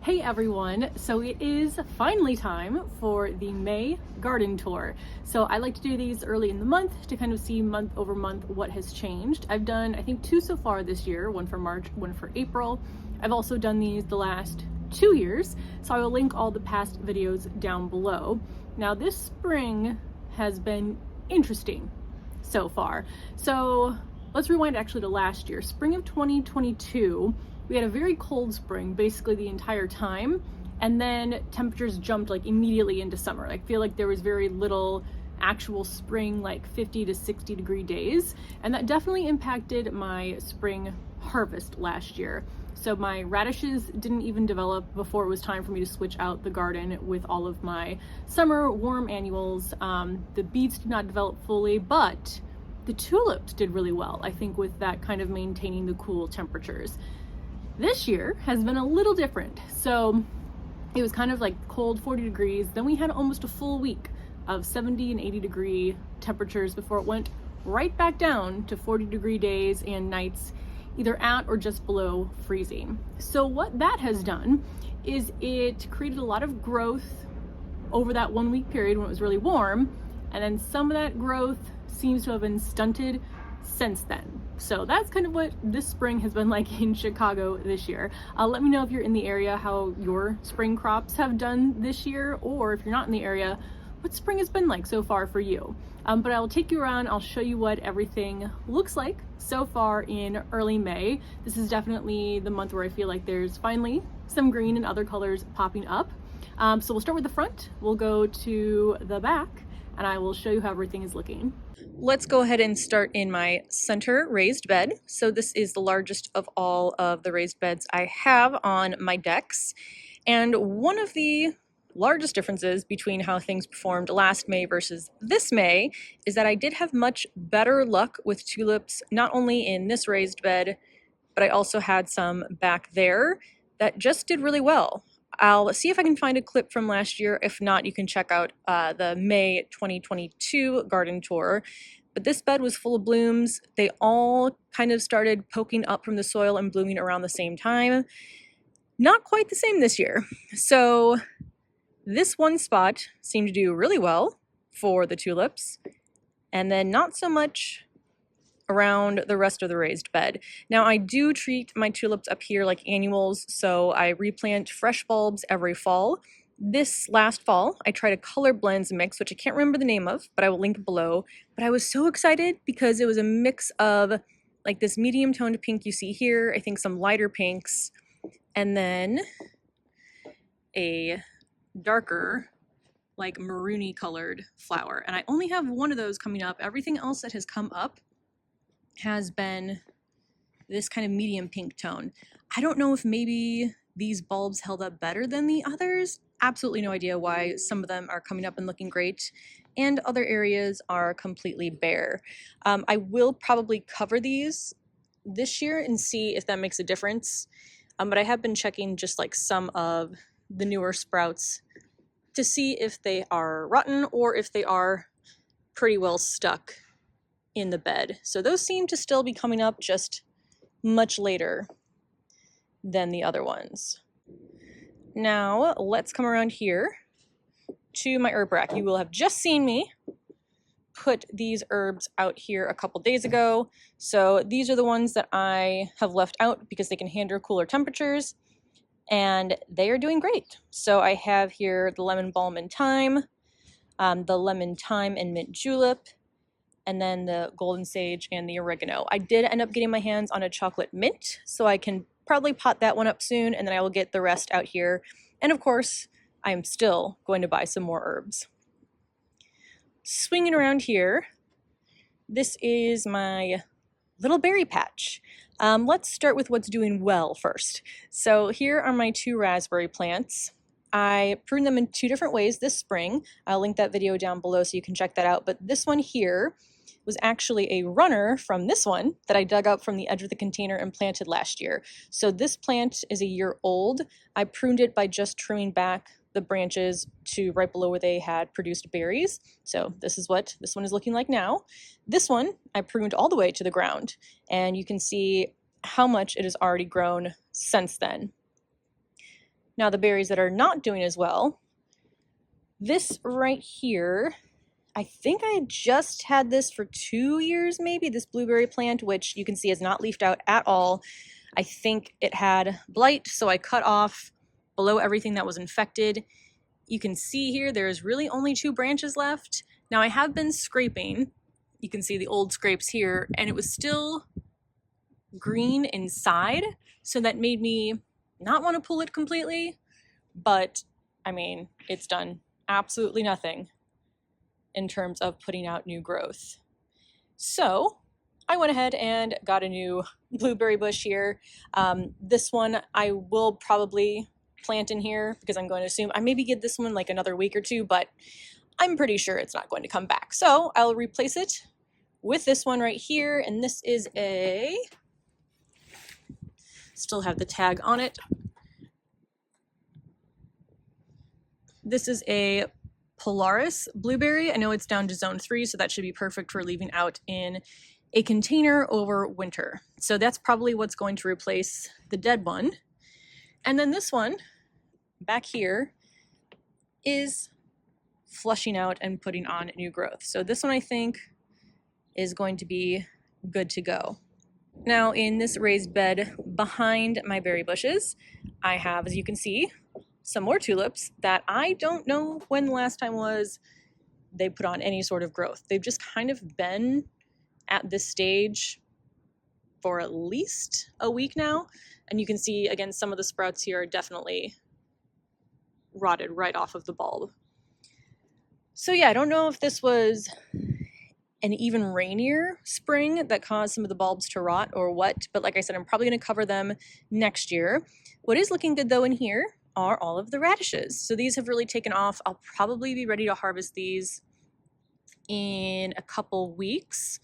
Hey everyone, so it is finally time for the May garden tour. So I like to do these early in the month to kind of see month over month what has changed. I've done, I think, 2 so far this year, one for March, one for April. I've also done these the last 2 years, so I will link all the past videos down below. Now this spring has been interesting so far. So let's rewind actually to last year, spring of 2022. We had a very cold spring basically the entire time, and then temperatures jumped like immediately into summer. I feel like there was very little actual spring, like 50 to 60 degree days, and that definitely impacted my spring harvest last year. So my radishes didn't even develop before it was time for me to switch out the garden with all of my summer warm annuals. The beets did not develop fully, but the tulips did really well, I think, with that kind of maintaining the cool temperatures. This year has been a little different. So it was kind of like cold 40 degrees. Then we had almost a full week of 70 and 80 degree temperatures before it went right back down to 40 degree days and nights either at or just below freezing. So what that has done is it created a lot of growth over that 1 week period when it was really warm. And then some of that growth seems to have been stunted since then. So that's kind of what this spring has been like in Chicago this year. Let me know if you're in the area how your spring crops have done this year, or if you're not in the area, what spring has been like so far for you. But I'll take you around, I'll show you what everything looks like so far in early May. This is definitely the month where I feel like there's finally some green and other colors popping up. So we'll start with the front, we'll go to the back, and I will show you how everything is looking. Let's go ahead and start in my center raised bed. So this is the largest of all of the raised beds I have on my decks. And one of the largest differences between how things performed last May versus this May is that I did have much better luck with tulips, not only in this raised bed, but I also had some back there that just did really well. I'll see if I can find a clip from last year. If not, you can check out the May 2022 garden tour. But this bed was full of blooms. They all kind of started poking up from the soil and blooming around the same time. Not quite the same this year. So this one spot seemed to do really well for the tulips, and then not so much around the rest of the raised bed. Now I do treat my tulips up here like annuals, so I replant fresh bulbs every fall. This last fall, I tried a color blends mix, which I can't remember the name of, but I will link below. But I was so excited because it was a mix of like this medium toned pink you see here, I think some lighter pinks, and then a darker, like maroony colored flower. And I only have one of those coming up. Everything else that has come up has been this kind of medium pink tone. I don't know if maybe these bulbs held up better than the others. Absolutely no idea why some of them are coming up and looking great and other areas are completely bare. I will probably cover these this year and see if that makes a difference. But I have been checking just like some of the newer sprouts to see if they are rotten or if they are pretty well stuck in the bed. So those seem to still be coming up, just much later than the other ones. Now let's come around here to my herb rack. You will have just seen me put these herbs out here a couple days ago. So these are the ones that I have left out because they can handle cooler temperatures, and they are doing great. So I have here the lemon balm and thyme, the lemon thyme and mint julep, and then the golden sage and the oregano. I did end up getting my hands on a chocolate mint, so I can probably pot that one up soon, and then I will get the rest out here. And of course, I'm still going to buy some more herbs. Swinging around here, this is my little berry patch. Let's start with what's doing well first. So here are my 2 raspberry plants. I pruned them in 2 different ways this spring. I'll link that video down below so you can check that out. But this one here was actually a runner from this one that I dug up from the edge of the container and planted last year. So this plant is a year old. I pruned it by just trimming back the branches to right below where they had produced berries. So this is what this one is looking like now. This one I pruned all the way to the ground, and you can see how much it has already grown since then. Now the berries that are not doing as well, this right here, I think I just had this for 2 years maybe, this blueberry plant, which you can see is not leafed out at all. I think it had blight, so I cut off below everything that was infected. You can see here there's really only 2 branches left. Now I have been scraping. You can see the old scrapes here, and it was still green inside, so that made me not want to pull it completely, but I mean, it's done absolutely nothing in terms of putting out new growth. So I went ahead and got a new blueberry bush here. This one I will probably plant in here because I'm going to assume I maybe give this one like another week or 2, but I'm pretty sure it's not going to come back. So I'll replace it with this one right here, and this is a, still have the tag on it. This is a Polaris blueberry. I know it's down to zone 3, so that should be perfect for leaving out in a container over winter. So that's probably what's going to replace the dead one. And then this one back here is flushing out and putting on new growth. So this one I think is going to be good to go. Now in this raised bed behind my berry bushes, I have, as you can see, some more tulips that I don't know when the last time was they put on any sort of growth. They've just kind of been at this stage for at least a week now. And you can see, again, some of the sprouts here are definitely rotted right off of the bulb. So yeah, I don't know if this was an even rainier spring that caused some of the bulbs to rot or what, but like I said, I'm probably going to cover them next year. What is looking good though in here are all of the radishes. So these have really taken off. I'll probably be ready to harvest these in a couple weeks.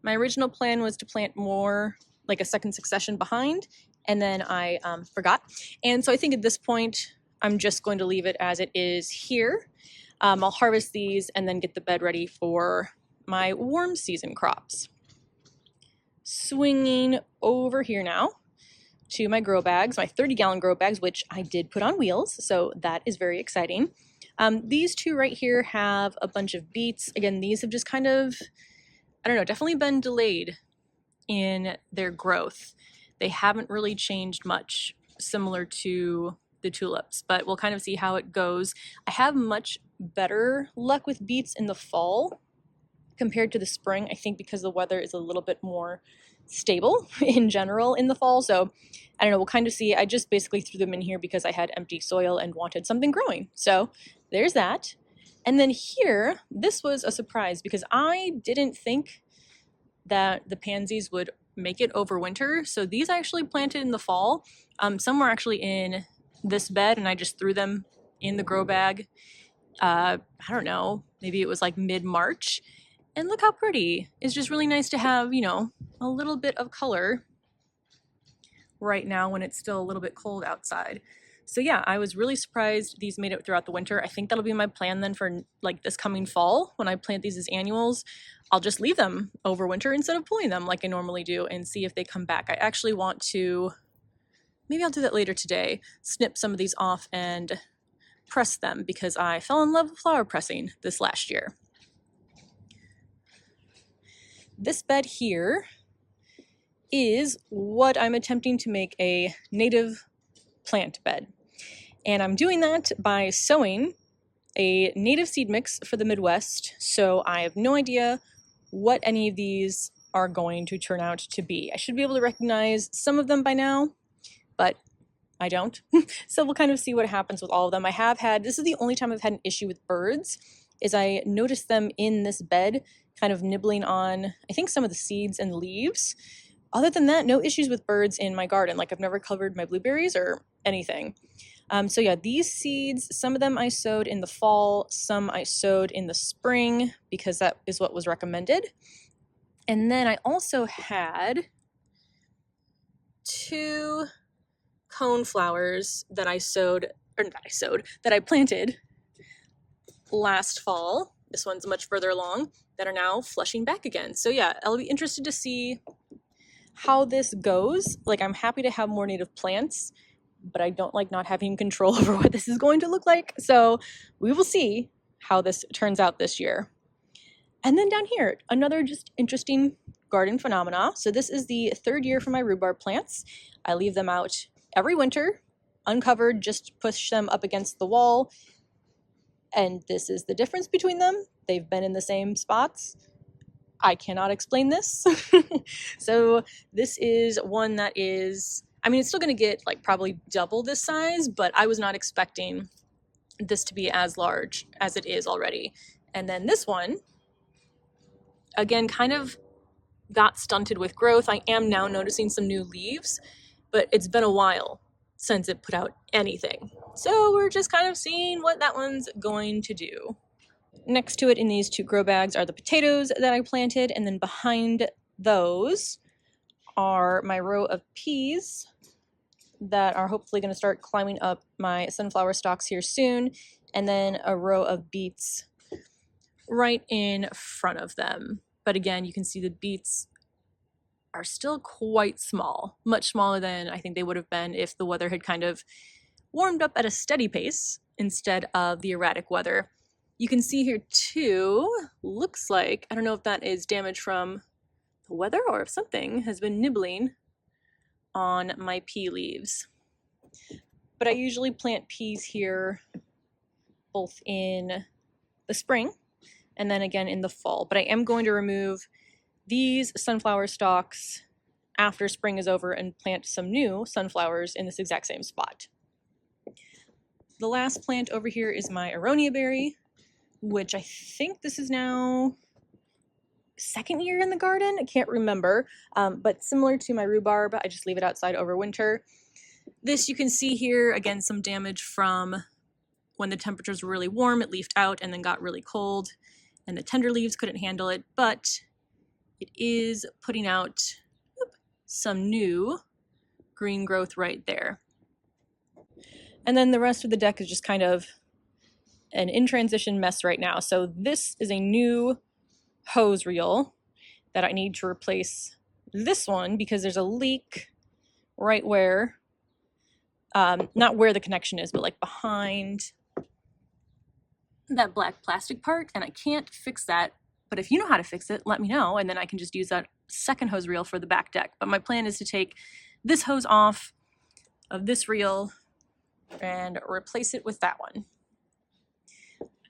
My original plan was to plant more, like a second succession behind, and then I forgot. And so I think at this point, I'm just going to leave it as it is here. I'll harvest these and then get the bed ready for my warm season crops. Swinging over here now to my grow bags, my 30-gallon grow bags, which I did put on wheels, so that is very exciting. These 2 right here have a bunch of beets. Again, these have just kind of, I don't know, definitely been delayed in their growth. They haven't really changed much, similar to the tulips, but we'll kind of see how it goes. I have much better luck with beets in the fall compared to the spring, I think because the weather is a little bit more stable in general in the fall. So I don't know, we'll kind of see. I just basically threw them in here because I had empty soil and wanted something growing. So there's that. And then here, this was a surprise because I didn't think that the pansies would make it over winter. So these I actually planted in the fall. Some were actually in this bed and I just threw them in the grow bag. I don't know, maybe it was like mid-March. And look how pretty. It's just really nice to have, you know, a little bit of color right now when it's still a little bit cold outside. So yeah, I was really surprised these made it throughout the winter. I think that'll be my plan then for like this coming fall. When I plant these as annuals, I'll just leave them over winter instead of pulling them like I normally do and see if they come back. I actually want to, maybe I'll do that later today, snip some of these off and press them because I fell in love with flower pressing this last year. This bed here is what I'm attempting to make a native plant bed. And I'm doing that by sowing a native seed mix for the Midwest. So I have no idea what any of these are going to turn out to be. I should be able to recognize some of them by now, but I don't. So we'll kind of see what happens with all of them. I have had, this is the only time I've had an issue with birds, is I noticed them in this bed kind of nibbling on, I think, some of the seeds and leaves. Other than that, no issues with birds in my garden. Like I've never covered my blueberries or anything. So yeah, these seeds, some of them I sowed in the fall, some I sowed in the spring because that is what was recommended. And then I also had 2 cone flowers that that I planted last fall. This one's much further along, that are now flushing back again. So yeah, I'll be interested to see how this goes. Like I'm happy to have more native plants but I don't like not having control over what this is going to look like. So we will see how this turns out this year. And then down here, another just interesting garden phenomena. So this is the third year for my rhubarb plants. I leave them out every winter, uncovered, just push them up against the wall. And this is the difference between them. They've been in the same spots. I cannot explain this. So this is one that is, I mean, it's still going to get like probably double this size, but I was not expecting this to be as large as it is already. And then this one, again, kind of got stunted with growth. I am now noticing some new leaves, but it's been a while since it put out anything. So we're just kind of seeing what that one's going to do. Next to it in these two grow bags are the potatoes that I planted, and then behind those are my row of peas that are hopefully going to start climbing up my sunflower stalks here soon, and then a row of beets right in front of them. But again, you can see the beets are still quite small, much smaller than I think they would have been if the weather had kind of warmed up at a steady pace instead of the erratic weather. You can see here too, looks like, I don't know if that is damage from the weather or if something has been nibbling on my pea leaves. But I usually plant peas here both in the spring and then again in the fall. But I am going to remove these sunflower stalks after spring is over and plant some new sunflowers in this exact same spot. The last plant over here is my Aronia Berry, which I think this is now second year in the garden. I can't remember, but similar to my rhubarb, I just leave it outside over winter. This you can see here, again, some damage from when the temperatures were really warm. It leafed out and then got really cold, and the tender leaves couldn't handle it, but it is putting out some new green growth right there. And then the rest of the deck is just kind of an in transition mess right now. So this is a new hose reel that I need to replace this one because there's a leak right where, not where the connection is, but like behind that black plastic part, and I can't fix that. But if you know how to fix it, let me know, and then I can just use that second hose reel for the back deck. But my plan is to take this hose off of this reel and replace it with that one.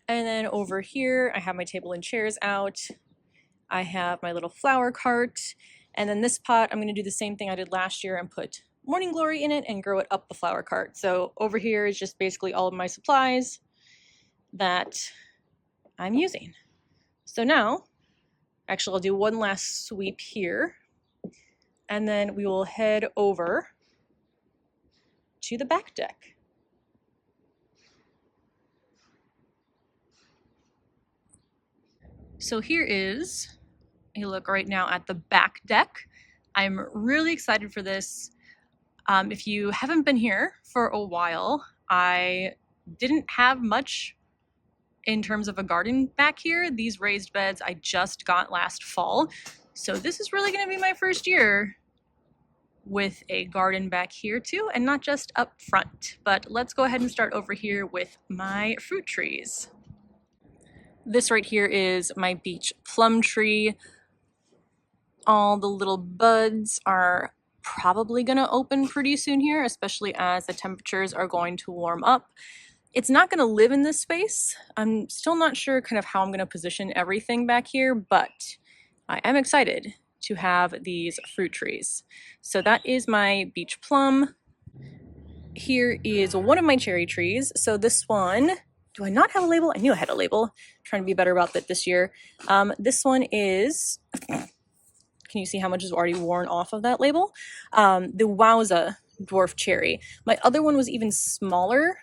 And then over here, I have my table and chairs out. I have my little flower cart. And then this pot, I'm going to do the same thing I did last year and put Morning Glory in it and grow it up the flower cart. So over here is just basically all of my supplies that I'm using. So now, actually I'll do one last sweep here, and then we will head over to the back deck. So here is a look right now at the back deck. I'm really excited for this. If you haven't been here for a while, I didn't have much in terms of a garden back here. These raised beds I just got last fall. So this is really going to be my first year with a garden back here too, and not just up front. But let's go ahead and start over here with my fruit trees. This right here is my beach plum tree. All the little buds are probably going to open pretty soon here, especially as the temperatures are going to warm up. It's not going to live in this space. I'm still not sure kind of how I'm going to position everything back here, but I am excited to have these fruit trees. So that is my beach plum. Here is one of my cherry trees. So this one, do I not have a label? I knew I had a label. I'm trying to be better about that this year. This one is, can you see how much is already worn off of that label? The Wowza dwarf cherry. My other one was even smaller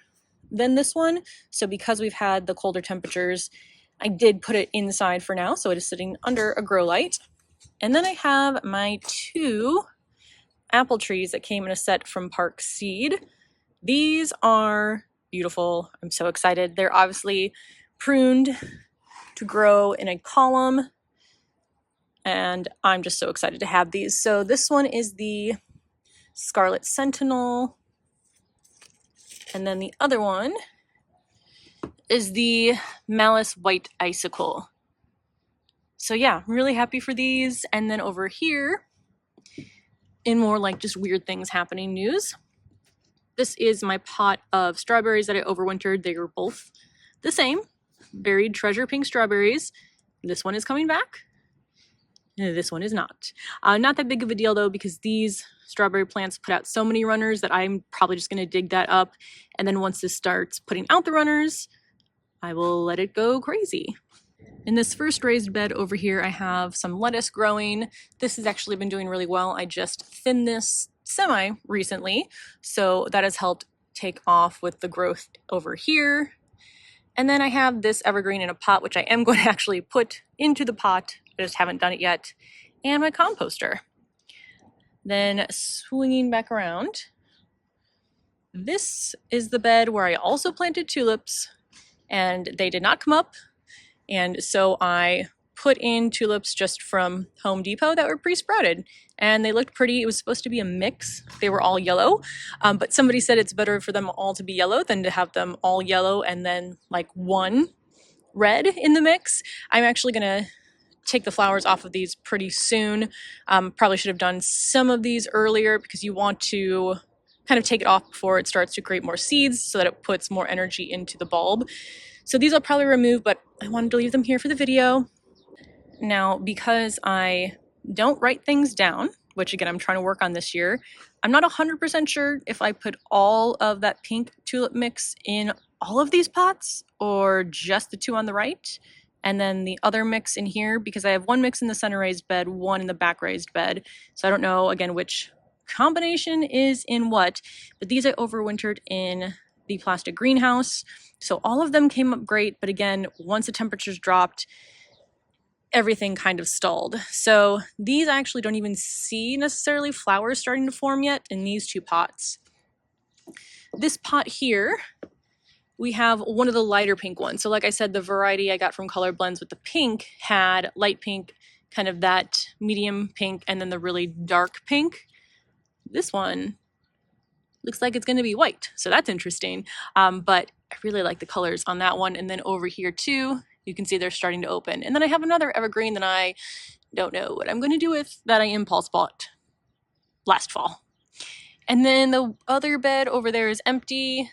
than this one. So because we've had the colder temperatures, I did put it inside for now. So it is sitting under a grow light. And then I have my two apple trees that came in a set from Park Seed. These are beautiful. I'm so excited. They're obviously pruned to grow in a column, and I'm just so excited to have these. So this one is the Scarlet Sentinel. And then the other one is the Malice White Icicle. So yeah, I'm really happy for these. And then over here, in more like just weird things happening news, this is my pot of strawberries that I overwintered. They were both the same, buried treasure pink strawberries. This one is coming back. This one is not. Not that big of a deal though, because these strawberry plants put out so many runners that I'm probably just going to dig that up. And then once this starts putting out the runners, I will let it go crazy. In this first raised bed over here, I have some lettuce growing. This has actually been doing really well. I just thinned this semi recently, so that has helped take off with the growth over here. And then I have this evergreen in a pot, which I am going to actually put into the pot. I just haven't done it yet. And my composter. Then swinging back around, this is the bed where I also planted tulips, and they did not come up. And so I put in tulips just from Home Depot that were pre-sprouted, and they looked pretty. It was supposed to be a mix. They were all yellow, but somebody said it's better for them all to be yellow than to have them all yellow and then like one red in the mix. I'm actually gonna take the flowers off of these pretty soon. Probably should have done some of these earlier because you want to kind of take it off before it starts to create more seeds so that it puts more energy into the bulb. So these I'll probably remove, but I wanted to leave them here for the video. Now, because I don't write things down, which again, I'm trying to work on this year, I'm not 100% sure if I put all of that pink tulip mix in all of these pots or just the two on the right, and then the other mix in here, because I have one mix in the center raised bed, one in the back raised bed. So I don't know, again, which combination is in what, but these I overwintered in the plastic greenhouse. So all of them came up great, but again, once the temperatures dropped, everything kind of stalled. So these I actually don't even see necessarily flowers starting to form yet in these two pots. This pot here, we have one of the lighter pink ones. So like I said, the variety I got from Color Blends with the pink had light pink, kind of that medium pink, and then the really dark pink. This one looks like it's going to be white, so that's interesting. But I really like the colors on that one. And then over here too, you can see they're starting to open. And then I have another evergreen that I don't know what I'm going to do with that I impulse bought last fall. And then the other bed over there is empty.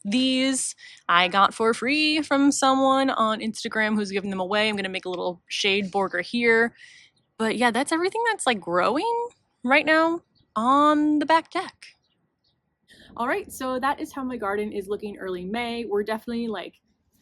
These I got for free from someone on Instagram who's giving them away. I'm going to make a little shade border here. But yeah, that's everything that's like growing right now on the back deck. All right, so that is how my garden is looking early May. We're definitely like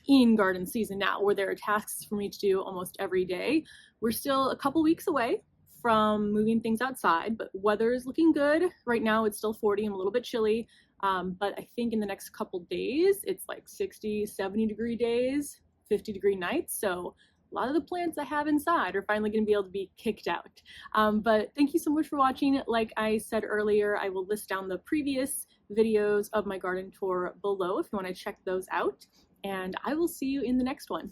in garden season now, where there are tasks for me to do almost every day. We're still a couple weeks away from moving things outside, but weather is looking good. Right now it's still 40 and a little bit chilly, but I think in the next couple days it's like 60, 70 degree days, 50 degree nights. So a lot of the plants I have inside are finally going to be able to be kicked out. But thank you so much for watching. Like I said earlier, I will list down the previous videos of my garden tour below if you want to check those out. And I will see you in the next one.